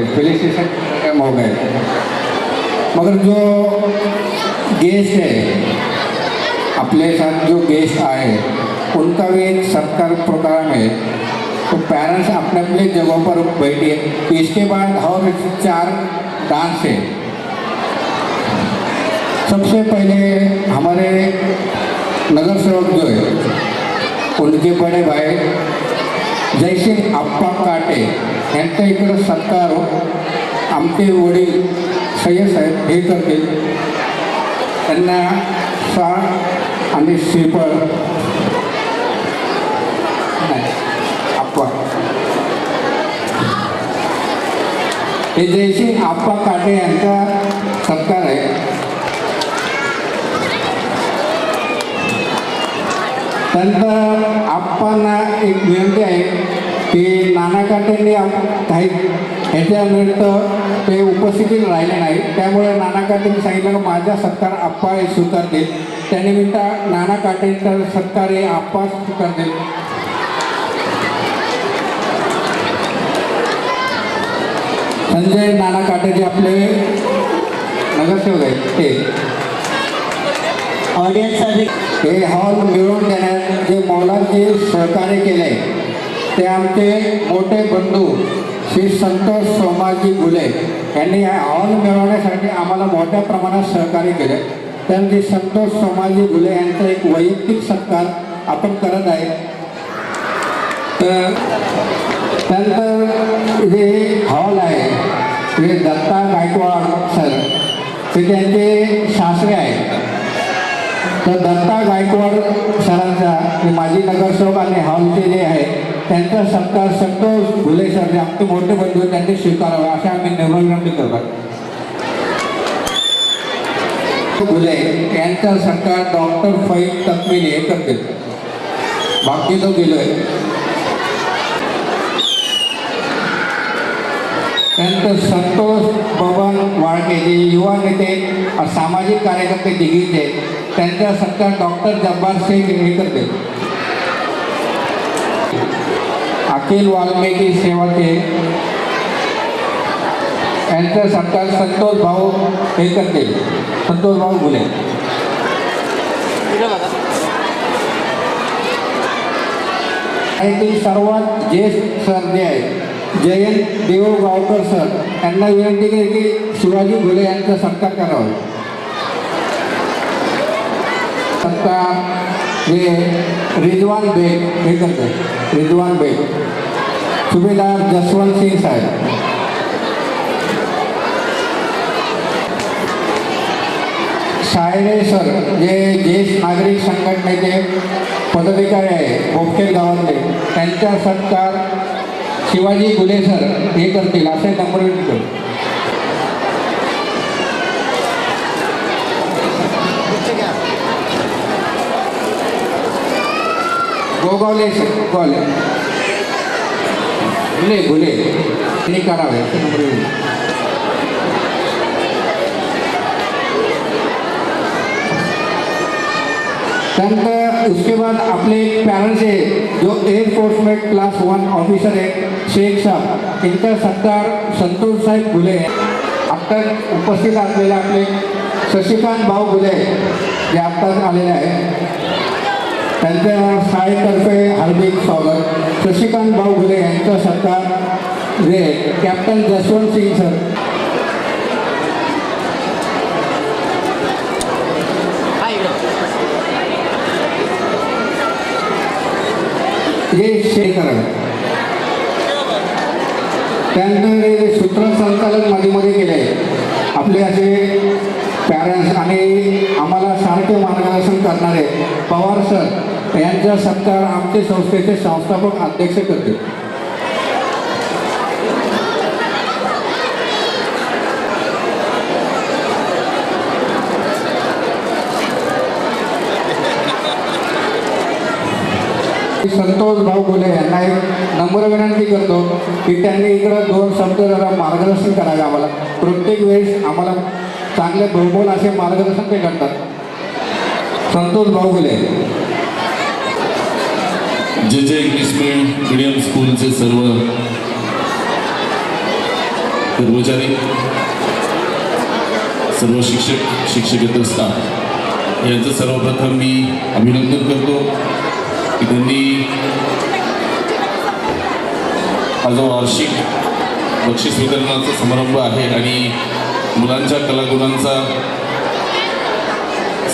Felicitation हो गए। मगर जो गेस्ट है, अपने साथ जो गेस्ट आए, उनका भी एक सत्कार प्रोग्राम है। तो पेरेंट्स अपने अपने जगहों पर बैठिए। इसके बाद और 4 डांस है। सबसे पहले हमारे नगर सेवक जो है, उनके बड़े भाई जयसिंग अप्पा काटे यांचा इकडं सत्कार आमचे वडील सय्यद साहेब हे करतील। त्यांना साळ आणि श्रीफळ अप्पा हे जयसिंग अप्पा काटे यांचा सत्कार आहे। त्यानंतर आप्पांना एक विनंती आहे की नाना काटेंनी काही ह्याच्यानिमित्त ते उपस्थितीत राहिले नाही, त्यामुळे नाना काटेंनी सांगितलं की माझा सत्कार आप्पा हे स्वीकारतील। त्यानिमित्त नाना काटेंचा सत्कार हे आप्पा स्वीकारतील। संजय नाना काटे जे आपले नगरसेवक आहेत ते ऑडियन्स हे हॉल मिळवून देण्यात जे मौलांचे सहकार्य केले ते आमचे मोठे बंधू श्री संतोष सोमाजी गुले यांनी हा हॉल मिळवण्यासाठी आम्हाला मोठ्या प्रमाणात सहकार्य केले। त्यामध्ये संतोष सोमाजी गुले यांचा एक वैयक्तिक सत्कार आपण करत आहे। तर त्यानंतर जे हॉल आहे ते दत्ता गायकवाड सर ते त्यांचे सासरे आहेत। तर दत्ता गायकवाड सरांचा माजी नगरसेवक आणि हॉलचे जे आहे त्यांचा सत्कार संतोष गुले सर जे आमचे मोठे बंधू त्यांनी स्वीकारावे असे आम्ही विनंती करतो। गुले यांचा सत्कार डॉक्टर फैज तकमील हे करतील। बाकी तो गेलोय। त्यानंतर संतोष बबन वाळके जे युवा नेते सामाजिक कार्यकर्ते दिघीचे त्यांचा सत्कार डॉक्टर जब्बार शेख हे करते। अखिल वाल्मिकी सेवाचे यांचा सत्कार संतोष भाऊ हे करतील, संतोष भाऊ गुले। सर्वात ज्येष्ठ सर जे आहे जयंत देवगावकर सर यांना विनंती केली की शिवाजी गुले यांचा सत्कार करावा। सत्कार हे रिजवान बेग हे करते, रिजवान बेग। सुभेदार जसवंत सिंग साहेब। शायरे सर जे ज्येष्ठ नागरिक संघटनेचे पदाधिकारी आहे बोपखेल गावातले, त्यांचा सत्कार शिवाजी गुले सर हे करतील असे नंबर विनंती करतो। गोगावले सर गोगावले गुले गुले यांनी करावे असे नंबर विनंती। त्यानंतर उसके बाद अपने पेरेंट्स है जो एयरफोर्स में क्लास 1 ऑफिसर है शेख साहब, इनका सत्कार संतोष साहेब गुले आता उपस्थित असलेले आपले शशिकांत भाऊ गुले जे आत्ताच आलेले आहे त्यांच्या शाळेतर्फे हार्दिक स्वागत। शशिकांत भाऊ गुले यांचा सत्कार जे कॅप्टन जसवंत सिंग सर हे शेअर करावे। त्यानंतर सूत्रसंचालक मध्ये केले आपले असे पॅरेंट्स आणि आम्हाला सारखे मार्गदर्शन करणारे पवार सर यांचा सत्कार आमचे संस्थेचे संस्थापक अध्यक्ष करतील। संतोष भाऊ गुले यांना एक नम्र विनंती करतो की त्यांनी इकडं 2 शब्द जरा मार्गदर्शन करावे आम्हाला। प्रत्येक वेळेस आम्हाला चांगले बहुमोल असे मार्गदर्शन ते करतात। संतोष भाऊ गुले जे इंग्लिश मीडियम स्कूल से सर्व कर्मचारी, सर्व शिक्षक शिक्षकेतर स्टाफ यांचं सर्वप्रथम मी अभिनंदन करतो की त्यांनी हा जो वार्षिक बक्षीस वितरणाचा समारंभ आहे आणि मुलांच्या कलागुणांचा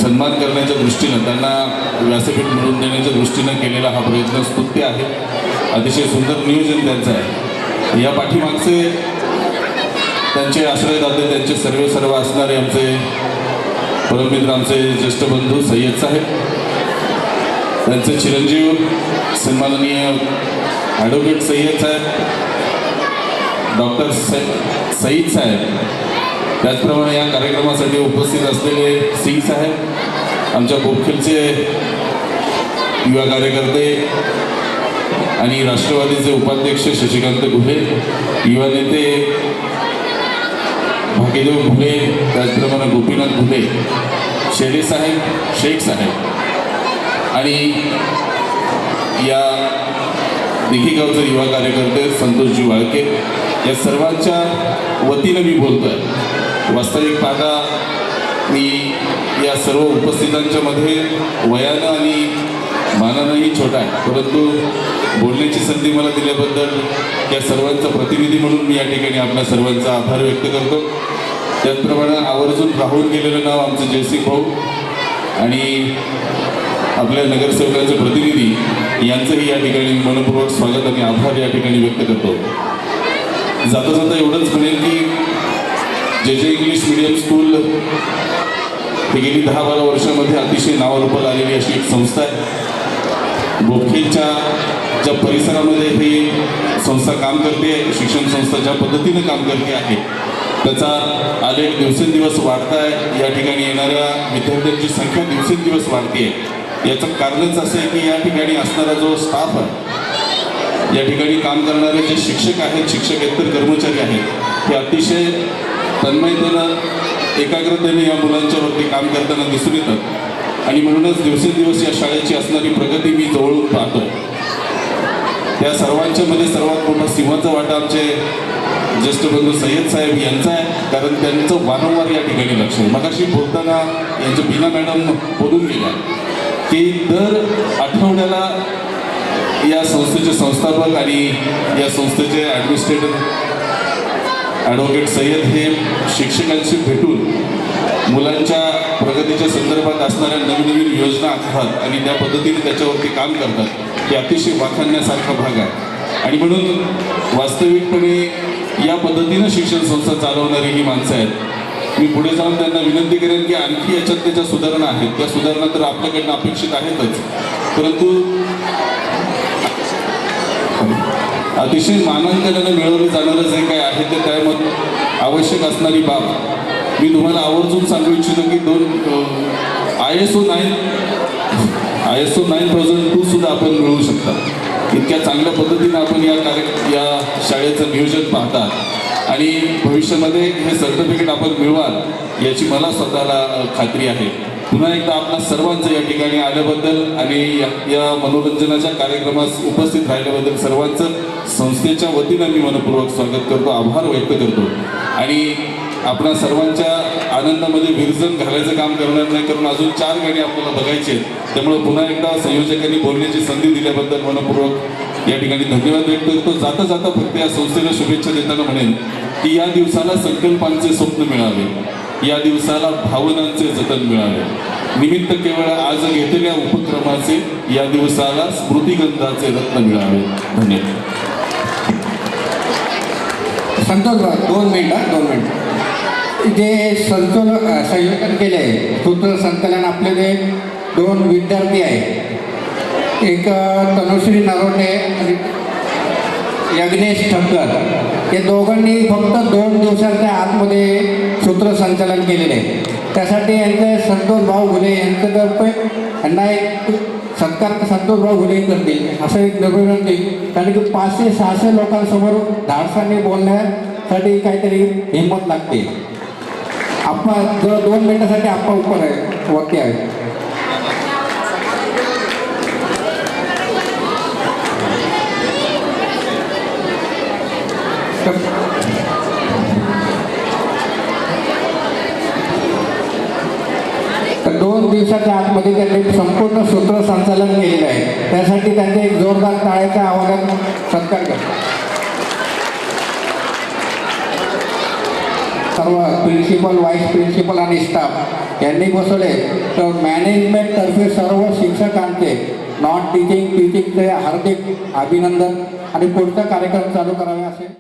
सन्मान करण्याच्या दृष्टीनं त्यांना व्यासपीठ मिळवून देण्याच्या दृष्टीनं केलेला हा प्रयत्न स्तुत्य आहे. अतिशय सुंदर नियोजन त्यांचं आहे. या पाठीमागचे त्यांचे आश्रयदाते, त्यांचे सर्व असणारे आमचे परममित्र, आमचे ज्येष्ठ बंधू सय्यद साहेब, त्यांचे चिरंजीव सन्माननीय ॲडव्होकेट सय्यद साहेब, डॉक्टर सईद साहेब, त्याचप्रमाणे या कार्यक्रमासाठी उपस्थित असलेले सिंग साहेब, आमच्या बोपखेलचे युवा कार्यकर्ते आणि राष्ट्रवादीचे उपाध्यक्ष शशिकांत घुले, युवा नेते भाग्यदेव घुले, त्याचप्रमाणे गोपीनाथ घुले, शेरे साहेब, शेख साहेब आणि या दिघीगावचे युवा कार्यकर्ते संतोषजी वाळके, या सर्वांच्या वतीनं मी बोलतो आहे. वास्तविक पाहता मी या सर्व उपस्थितांच्या मध्ये वयानं आणि मानानंही छोटा आहे, परंतु बोलण्याची संधी मला दिल्याबद्दल या सर्वांचा प्रतिनिधी म्हणून मी या ठिकाणी आपल्या सर्वांचा आभार व्यक्त करतो. त्याचप्रमाणे आवर्जून राहून गेलेलं नाव आमचं जयसिंग भाऊ आणि आपल्या नगरसेवकांचे प्रतिनिधी यांचंही या ठिकाणी मनपूर्वक स्वागत आणि आभार या ठिकाणी व्यक्त करतो. जाता जाता एवढंच म्हणेल की जे इंग्लिश मीडियम स्कूल ही गेली 10-12 वर्षामध्ये अतिशय नावारूपाला आलेली अशी एक संस्था आहे. बोपखेलच्या ज्या परिसरामध्ये ही संस्था काम करते, शिक्षण संस्था ज्या पद्धतीनं काम करते आहे त्याचा आलेख दिवसेंदिवस वाढत आहे. या ठिकाणी येणाऱ्या विद्यार्थ्यांची संख्या दिवसेंदिवस वाढते आहे. याचं कारणच असं आहे की या ठिकाणी असणारा जो स्टाफ आहे, या ठिकाणी काम करणारे जे शिक्षक आहेत, शिक्षकेतर कर्मचारी आहेत, हे अतिशय तन्मयतेनं, एकाग्रतेने या मुलांच्यावरती काम करताना दिसून येतात आणि म्हणूनच दिवसेंदिवस या शाळेची असणारी प्रगती मी जवळून पाहतो. त्या सर्वांच्या मध्ये सर्वात मोठा सिंहाचा वाटा आमचे ज्येष्ठ बंधू सय्यद साहेब यांचा आहे, कारण त्यांचं वारंवार या ठिकाणी लक्ष आहे. मगाशी बोलताना यांच्या बीना मॅडम बोलून गेल्या की दर आठवड्याला या संस्थेचे संस्थापक आणि या संस्थेचे ॲडमिनिस्ट्रेटर ॲडव्होकेट सय्यद हे शिक्षकांशी भेटून मुलांच्या प्रगतीच्या संदर्भात असणाऱ्या नवीन योजना आखतात आणि त्या पद्धतीने त्याच्यावरती काम करतात. हे अतिशय वाखाणण्यासारखा भाग आहे आणि म्हणून वास्तविकपणे या पद्धतीनं शिक्षण संस्था चालवणारी ही माणसं आहेत. मी पुढे जाऊन त्यांना विनंती करेन की आणखी याच्यात त्याच्या सुधारणा आहेत, त्या सुधारणा तर आपल्याकडनं अपेक्षित आहेतच, परंतु अतिशय मानांकनानं मिळवलं जाणारं जे काय आहे ते त्यामध्ये आवश्यक असणारी बाब मी तुम्हाला आवर्जून सांगू इच्छितो की ISO 9002 सुद्धा आपण मिळवू शकता. इतक्या चांगल्या पद्धतीनं आपण या शाळेचं नियोजन पाहतात आणि भविष्यामध्ये हे सर्टिफिकेट आपण मिळवाल याची मला स्वतःला खात्री आहे. पुन्हा एकदा आपल्या सर्वांचं या ठिकाणी आल्याबद्दल आणि या मनोरंजनाच्या कार्यक्रमास उपस्थित राहिल्याबद्दल सर्वांचं संस्थेच्या वतीनं मी मनपूर्वक स्वागत करतो, आभार व्यक्त करतो आणि आपल्या सर्वांच्या आनंदामध्ये विरजन घालायचं काम करणार नाही, कारण अजून 4 गाणी आपल्याला बघायचे आहेत. त्यामुळे पुन्हा एकदा संयोजकांनी बोलण्याची संधी दिल्याबद्दल मनपूर्वक या ठिकाणी धन्यवाद व्यक्त करतो. जाता जाता फक्त या संस्थेला शुभेच्छा देताना म्हणेन की या दिवसाला संकल्पांचे स्वप्न मिळावे, या दिवसाला भावनांचे जतन मिळावे. निमित्त केवळ आज घेतलेल्या उपक्रमाचे या दिवसाला स्मृतिगंधाचे रत्न मिळावे. धन्यवाद. संतोष 2 मिनिट जे संयोजन केले सूत्रसंकलन आपले जे 2 विद्यार्थी आहेत, एक तनुश्री नरोटे आणि यज्ञेश ठक्कर, हे दोघांनी फक्त 2 दिवसांच्या आतमध्ये सूत्रसंकलन केलेले आहे. त्यासाठी यांचे संतोष भाऊ घुले यांच्यातर्फे यांना एक सत्कार संतोष भाऊ घुले करतील असं एक विनंती, कारण की 500-600 लोकांसमोर धाडसाने बोलण्यासाठी काहीतरी हिंमत लागते. आप्पा 2 मिनिटासाठी आप्पा उपर आहे, वक्ते आहे. दिवसाच्या आतमध्ये त्यांनी संपूर्ण सूत्रसंचालन केलेलं आहे. त्यासाठी त्यांचे एक जोरदार टाळ्याच्या आवाजात सत्कार करतो. सर्व प्रिन्सिपल, व्हाईस प्रिन्सिपल आणि स्टाफ यांनी बसवले. तर मॅनेजमेंटतर्फे सर्व शिक्षकांचे नॉन टीचिंगचे हार्दिक अभिनंदन आणि पुढचा कार्यक्रम चालू करावे असे